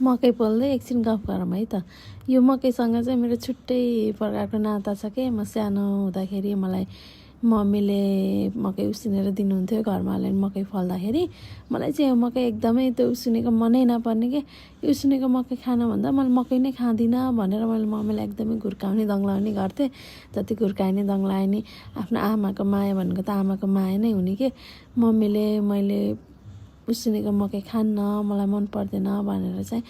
मकै पोल्दै एकछिन गफ गरौँ है त। यो मकैसँग चाहिँ मेरो छुट्टै प्रकारको नाता छ के। म सानो हुँदाखेरि मलाई मम्मीले मकै उसिनेर दिनुहुन्थ्यो घरमा अलिअलि मकै फल्दाखेरि। मलाई चाहिँ यो मकै एकदमै त्यो उसिनेको मनै नपर्ने के। यो उसिनेको मकै खानभन्दा मैले मकै नै खाँदिनँ भनेर मैले मम्मीलाई एकदमै घुर्काउने दङ्लाउने गर्थेँ। जति घुर्काए नि दङ्लाए नि आफ्नो आमाको माया भनेको त आमाको माया नै हुने के। मम्मीले मैले उसिनेको मकै खान्न, मलाई मन पर्दैन भनेर चाहिँ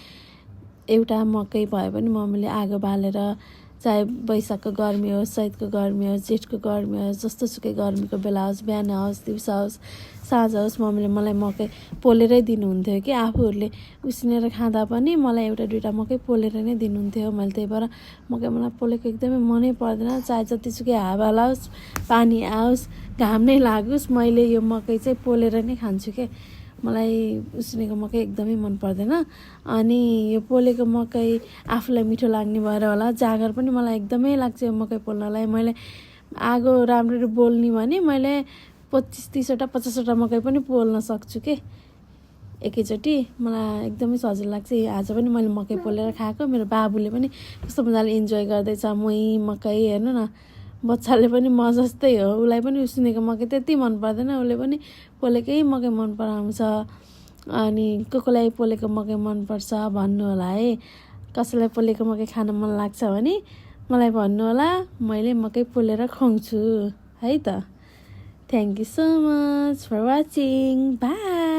एउटा मकै भए पनि मम्मीले आगो बालेर, चाहे वैशाखको गर्मी होस्, चैतको गर्मी होस्, जेठको गर्मी होस्, जस्तोसुकै गर्मीको बेला होस्, बिहान होस्, दिउँसो होस्, साँझ होस्, मम्मीले मलाई मकै पोलेरै दिनुहुन्थ्यो कि। आफूहरूले उसिनेर खाँदा पनि मलाई एउटा दुइटा मकै पोलेर नै दिनुहुन्थ्यो। मैले त्यही भएर मकै मलाई पोलेको एकदमै मनै पर्दैन। चाहे जतिसुकै हावा लाओस्, पानी आओस्, घाम नै लागोस्, मैले यो मकै चाहिँ पोलेर नै खान्छु के। मलाई उसिनेको मकै एकदमै मन पर्दैन। अनि यो पोलेको मकै आफूलाई मिठो लाग्ने भएर होला, जाँगर पनि मलाई एकदमै लाग्छ यो मकै पोल्नलाई। मैले आगो राम्ररी बोल्ने भने मैले 25-30वटा 50वटा मकै पनि पोल्न सक्छु के एकैचोटि। मलाई एकदमै सजिलो लाग्छ। आज पनि मैले मकै पोलेर खाएको। मेरो बाबुले पनि कस्तो मजाले इन्जोय गर्दैछ। मुही मकै हेर्नु न, बच्चाले पनि म जस्तै हो, उसलाई पनि उसिनेको मकै त्यति मन पर्दैन, उसले पनि पोलेकै मकै मन पराउँछ। अनि कसलाई पोलेको मकै मनपर्छ भन्नु होला है। कसैलाई पोलेको मकै खान मन लाग्छ भने मलाई भन्नु होला, मैले मकै पोलेर खुवाउँछु है त। Thank you so much for watching, by.